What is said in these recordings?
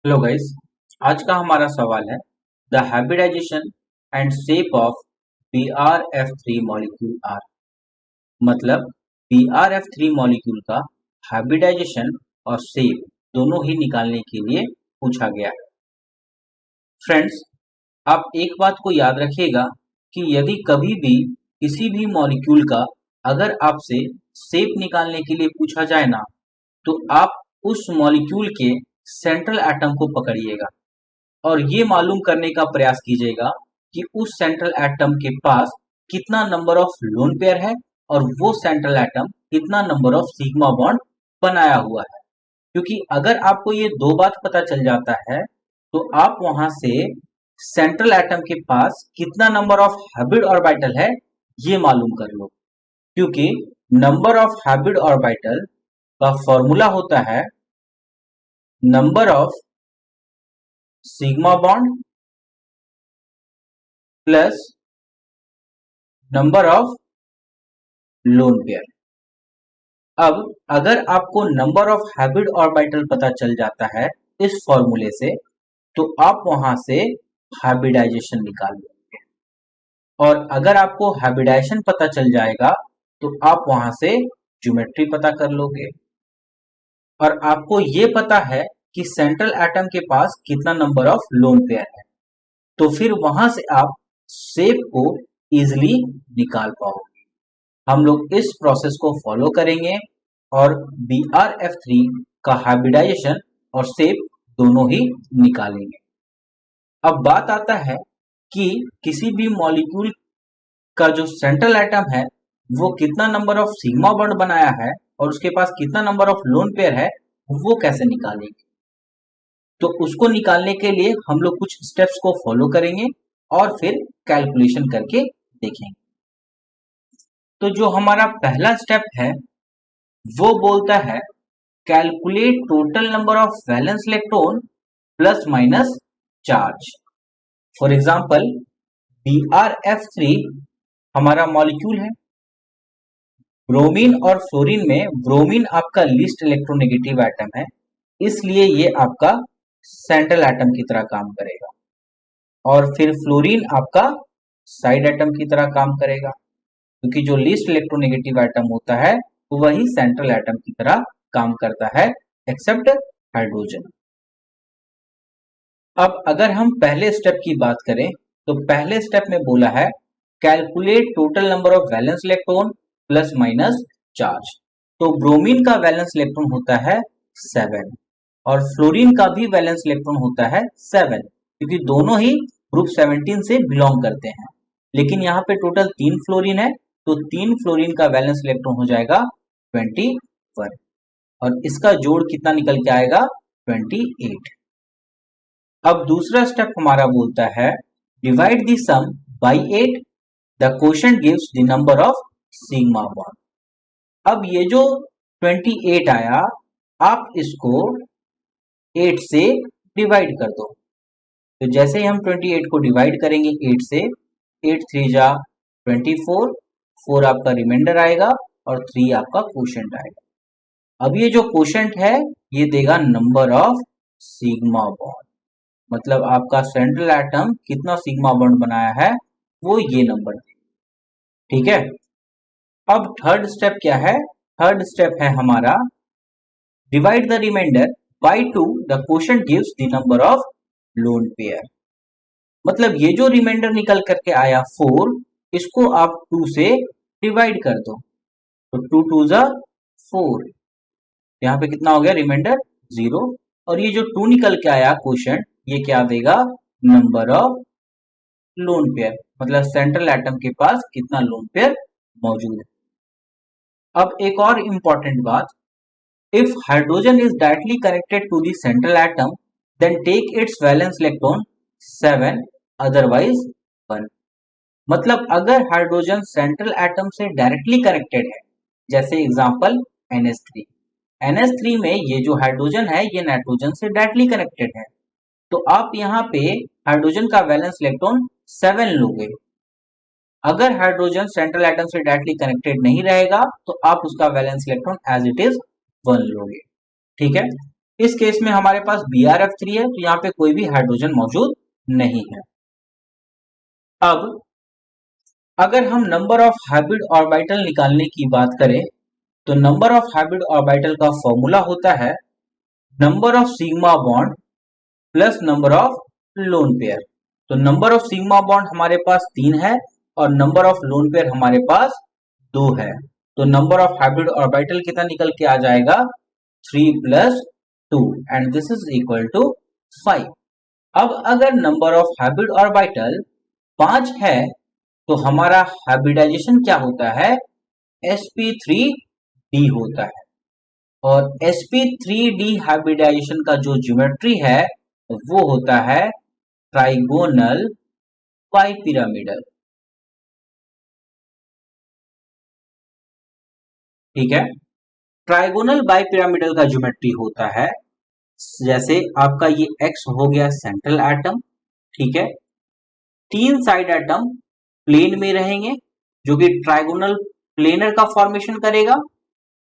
Hello guys. आज का हमारा सवाल है the hybridization and shape of BRF3 molecule are. मतलब BRF3 मॉलिक्यूल का हाइब्रिडाइजेशन और शेप दोनों ही निकालने के लिए पूछा गया है। फ्रेंड्स, आप एक बात को याद रखिएगा कि यदि कभी भी किसी भी मॉलिक्यूल का अगर आपसे शेप निकालने के लिए पूछा जाए ना, तो आप उस मॉलिक्यूल के सेंट्रल एटम को पकड़िएगा और ये मालूम करने का प्रयास कीजिएगा कि उस सेंट्रल एटम के पास कितना नंबर ऑफ लोन पेयर है और वो सेंट्रल एटम कितना नंबर ऑफ सिग्मा बॉन्ड बनाया हुआ है। क्योंकि अगर आपको ये दो बात पता चल जाता है तो आप वहां से सेंट्रल एटम के पास कितना नंबर ऑफ हाइब्रिड ऑर्बिटल है ये मालूम कर लो। क्योंकि नंबर ऑफ हाइब्रिड ऑर्बिटल का फॉर्मूला होता है number of sigma bond plus number of lone pair. अब अगर आपको नंबर ऑफ हाइब्रिड ऑर्बिटल पता चल जाता है इस फॉर्मूले से, तो आप वहां से हाइब्रिडाइजेशन निकाल लेंगे। और अगर आपको हाइब्रिडाइजेशन पता चल जाएगा तो आप वहां से ज्योमेट्री पता कर लोगे। और आपको ये पता है कि सेंट्रल एटम के पास कितना नंबर ऑफ लोन पेयर है, तो फिर वहां से आप शेप को इजिली निकाल पाओगे। हम लोग इस प्रोसेस को फॉलो करेंगे और BRF3 का हाइब्रिडाइजेशन और शेप दोनों ही निकालेंगे। अब बात आता है कि किसी भी मॉलिक्यूल का जो सेंट्रल एटम है वो कितना नंबर ऑफ सिग्मा बॉन्ड बनाया है और उसके पास कितना नंबर ऑफ लोन पेयर है, वो कैसे निकालेंगे। तो उसको निकालने के लिए हम लोग कुछ स्टेप्स को फॉलो करेंगे और फिर कैलकुलेशन करके देखेंगे। तो जो हमारा पहला स्टेप है वो बोलता है calculate total number of valence electron plus minus charge. For example BRF3 हमारा मॉलिक्यूल है। ब्रोमीन और फ्लोरीन में ब्रोमीन आपका लीस्ट इलेक्ट्रोनेगेटिव एटम है, इसलिए ये आपका सेंट्रल एटम की तरह काम करेगा। और फिर फ्लोरीन आपका साइड एटम की तरह काम करेगा, क्योंकि जो लीस्ट इलेक्ट्रोनेगेटिव एटम होता है वही सेंट्रल एटम की तरह काम करता है एक्सेप्ट हाइड्रोजन। अब अगर हम पहले स्टेप की बात करें तो पहले स्टेप में बोला है calculate total number of valence electron plus minus charge. तो ब्रोमीन का वैलेंस इलेक्ट्रॉन होता है 7 और फ्लोरीन का भी वैलेंस इलेक्ट्रॉन होता है 7, क्योंकि दोनों ही ग्रुप 17 से बिलोंग करते हैं। लेकिन यहाँ पे टोटल 3 फ्लोरीन है, तो 3 फ्लोरीन का वैलेंस इलेक्ट्रॉन हो जाएगा 21 और इसका जोड़ कितना निकल के आएगा 28। अब दूसरा स्टेप हमारा बोलता है divide the sum by 8, the quotient gives the number of sigma bond. अब ये जो 28 आया, आप इसको 8 से डिवाइड कर दो। तो जैसे ही हम 28 को डिवाइड करेंगे 8 से, 8 3 जा 24, 4 आपका रिमाइंडर आएगा और 3 आपका क्वोशंट आएगा। अब ये जो क्वोशंट है ये देगा नंबर ऑफ सिग्मा बॉन्ड। मतलब आपका सेंट्रल एटम कितना सिग्मा बॉन्ड बनाया है वो ये नंबर। ठीक है। अब थर्ड स्टेप क्या है? थर्ड स्टेप है हमारा divide the remainder by 2, the quotient gives the number of lone pair. मतलब ये जो रिमाइंडर निकल करके आया 4, इसको आप 2 से डिवाइड कर दो, तो 2 2 जा 4। यहाँ पे कितना हो गया रिमाइंडर 0, और ये जो 2 निकल के आया क्वोशंट, ये क्या देगा नंबर ऑफ लोन पेयर। मतलब सेंट्रल एटम के पास कितना लोन पेयर मौजूद है। अब एक और इंपॉर्टेंट बात, if hydrogen is directly connected to the central atom then take its valence electron 7, otherwise 1। मतलब अगर हाइड्रोजन सेंट्रल एटम से डायरेक्टली कनेक्टेड है, जैसे एग्जांपल NH3, NH3 में ये जो हाइड्रोजन है ये नाइट्रोजन से डायरेक्टली कनेक्टेड है, तो आप यहाँ पे हाइड्रोजन का वैलेंस इलेक्ट्रॉन 7 लोगे। अगर हाइड्रोजन सेंट्रल एटम से डायरेक्टली कनेक्टेड नहीं रहेगा तो आप उसका valence electron as it is 1 लोगे। ठीक है। इस केस में हमारे पास BrF3 है, तो यहाँ पे कोई भी हाइड्रोजन मौजूद नहीं है। अब अगर हम नंबर ऑफ हाइब्रिड ऑर्बिटल निकालने की बात करें, तो नंबर ऑफ हाइब्रिड ऑर्बिटल का फॉर्मूला होता है number of sigma bond plus number of lone pair. तो नंबर ऑफ सिग्मा बॉन्ड हमारे पास 3 है और नंबर ऑफ लोन पेयर हमारे पास 2 है। तो नंबर ऑफ हाइब्रिड ऑर्बिटल कितना निकल के आ जाएगा, 3 plus 2 and this is equal to 5। अब अगर नंबर ऑफ हाइब्रिड ऑर्बिटल 5 है तो हमारा हाइब्रिडाइजेशन क्या होता है, sp3d होता है। और sp3d हाइब्रिडाइजेशन का जो ज्योमेट्री है वो होता है ट्राइगोनल बाइपिरामिडल। ठीक है, ट्राइगोनल बाइपिरामिडल का ज्योमेट्री होता है, जैसे आपका ये x हो गया सेंट्रल एटम, ठीक है, 3 साइड एटम प्लेन में रहेंगे जो कि ट्राइगोनल प्लेनर का फॉर्मेशन करेगा,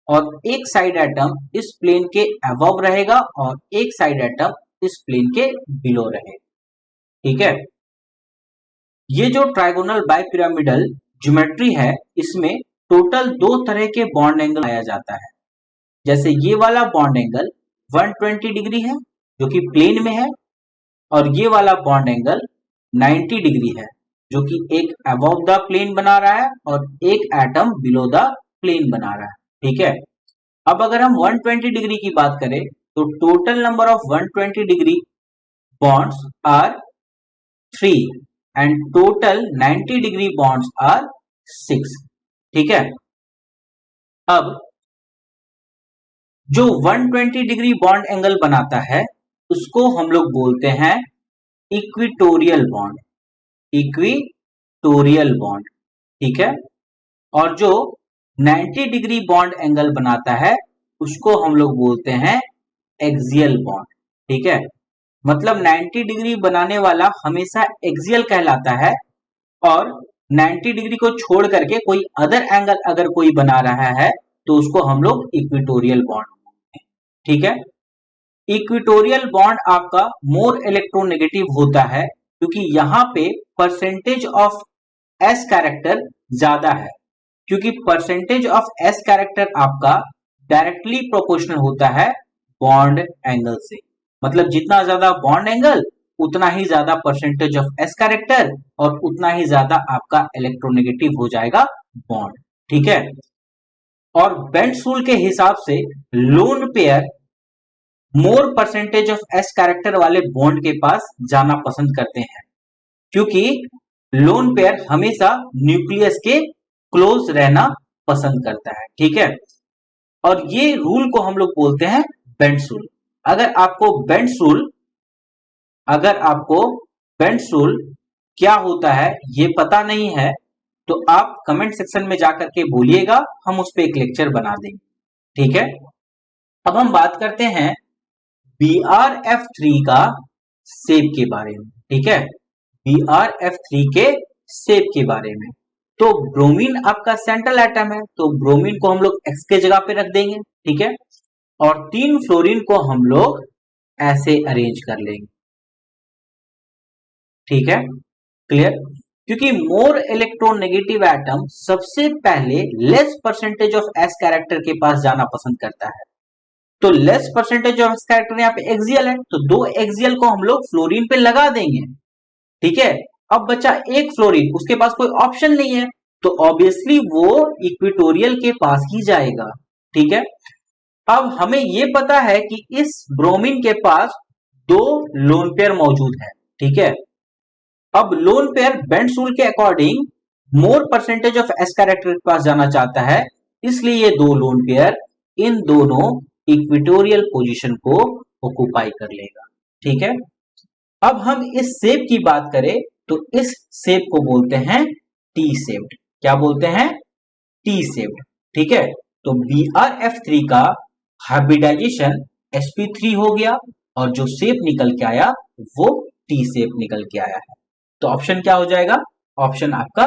और एक साइड एटम इस प्लेन के अबव रहेगा और एक साइड एटम इस प्लेन के बिलो रहेगा। ठीक है, ये जो ट्राइगोनल बाइपिरामिडल ज्योमेट्री है इसमें टोटल 2 तरह के बॉन्ड एंगल पाया जाता है। जैसे ये वाला बॉन्ड एंगल 120 डिग्री है जो कि प्लेन में है, और ये वाला बॉन्ड एंगल 90 डिग्री है जो कि एक अबव द प्लेन बना रहा है और एक एटम बिलो द प्लेन बना रहा है। ठीक है, अब अगर हम 120 डिग्री की बात करें तो total number of 120 degree bonds are 3 and total 90 degree bonds are 6। ठीक है, अब जो 120 डिग्री बॉन्ड एंगल बनाता है उसको हम लोग बोलते हैं इक्विटोरियल बॉन्ड, इक्विटोरियल बॉन्ड। ठीक है, और जो 90 डिग्री बॉन्ड एंगल बनाता है उसको हम लोग बोलते हैं एक्सियल बॉन्ड। ठीक है, मतलब 90 डिग्री बनाने वाला हमेशा एक्सियल कहलाता है, और 90 डिग्री को छोड़ करके कोई अदर एंगल अगर कोई बना रहा है तो उसको हम लोग इक्विटोरियल बॉन्ड बोलते हैं। ठीक है, इक्विटोरियल बॉन्ड आपका मोर इलेक्ट्रोनेगेटिव होता है क्योंकि यहाँ पे परसेंटेज ऑफ एस कैरेक्टर ज्यादा है, क्योंकि परसेंटेज ऑफ एस कैरेक्टर आपका डायरेक्टली प्रोपोर्शनल होता है बॉन्ड एंगल से। मतलब जितना ज्यादा बॉन्ड एंगल उतना ही ज्यादा परसेंटेज ऑफ एस कैरेक्टर और उतना ही ज्यादा आपका इलेक्ट्रोनेगेटिव हो जाएगा बॉन्ड। ठीक है, और बेंट्स रूल के हिसाब से lone pair more percentage of S character वाले बॉन्ड के पास जाना पसंद करते हैं, क्योंकि लोन पेयर हमेशा न्यूक्लियस के क्लोज रहना पसंद करता है। ठीक है, और ये रूल को हम लोग बोलते हैं बेंट्स रूल। अगर आपको बेंट्स रूल क्या होता है ये पता नहीं है तो आप कमेंट सेक्शन में जाकर के बोलिएगा, हम उस पर एक लेक्चर बना देंगे। ठीक है, अब हम बात करते हैं BrF3 का शेप के बारे में। ठीक है, BrF3 के शेप के बारे में, तो ब्रोमीन आपका सेंट्रल एटम है तो ब्रोमीन को हम लोग X के जगह पे रख देंगे। ठीक है, और 3 फ्लोरीन को हम लोग ऐसे अरेंज कर लेंगे। ठीक है, क्लियर, क्योंकि मोर इलेक्ट्रोनेगेटिव एटम सबसे पहले less percentage of S character के पास जाना पसंद करता है। तो less percentage of S character यहाँ पे एक्सियल है तो 2 एक्सियल को हम लोग फ्लोरीन पे लगा देंगे। ठीक है, अब बचा एक फ्लोरीन, उसके पास कोई ऑप्शन नहीं है तो ऑब्वियसली वो इक्विटोरियल के पास ही जाएगा। ठीक है, अब हमें ये पता है कि इस ब्रोमीन के पास 2 लोन पेयर मौजूद है। ठीक है, अब लोन पेयर बेंट्स रूल के according more percentage of S character के पास जाना चाहता है, इसलिए ये 2 लोन पेयर इन दोनों इक्विटोरियल पोजीशन को ऑक्युपाई कर लेगा। ठीक है, अब हम इस शेप की बात करें तो इस शेप को बोलते हैं टी शेप्ड। क्या बोलते हैं? T shaped. ठीक है, तो BrF3 का हाइब्रिडाइजेशन sp3 हो गया और जो शेप निकल के आया वो टी शेप निकल के आया है। तो ऑप्शन क्या हो जाएगा? ऑप्शन आपका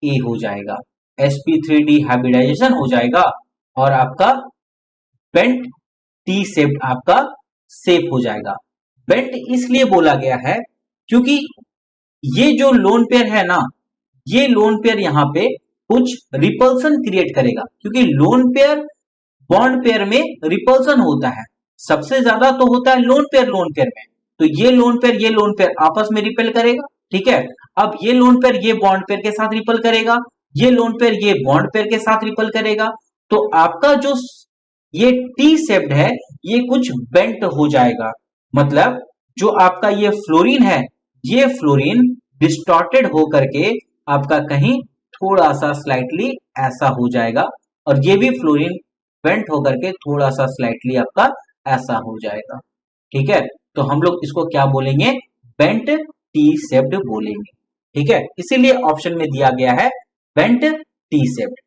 ए हो जाएगा, sp3d हाइब्रिडाइजेशन हो जाएगा और आपका बेंट टी शेप्ड आपका सेफ हो जाएगा। बेंट इसलिए बोला गया है क्योंकि ये जो लोन पेयर है ना, ये लोन पेयर यहाँ पे कुछ रिपल्सन क्रिएट करेगा, क्योंकि लोन पेयर बॉन्ड पेयर में रिपल्सन होता है, सबसे ज्यादा तो होता है लोन पेयर में। तो ये लोन पेयर आपस में रिपेल करेगा, ठीक है। अब ये लोन पेयर ये बॉन्ड पेयर के साथ रिपल करेगा, ये लोन पेयर ये बॉन्ड पेयर के साथ रिपल करेगा। तो आपका जो ये टी शेप्ड है ये कुछ बेंट हो जाएगा, मतलब जो आपका ये फ्लोरीन है, ये फ्लोरीन डिस्टॉर्टेड हो करके आपका कहीं थोड़ा सा स्लाइटली ऐसा हो जाएगा, और ये भी फ्लोरीन बेंट होकर के थोड़ा सा स्लाइटली आपका ऐसा हो जाएगा, ठीक है। तो हम लोग इसको क्या बोलेंगे, बेंट टी शेप्ड बोलेंगे, ठीक है। इसीलिए ऑप्शन में दिया गया है बेंट टी शेप्ड।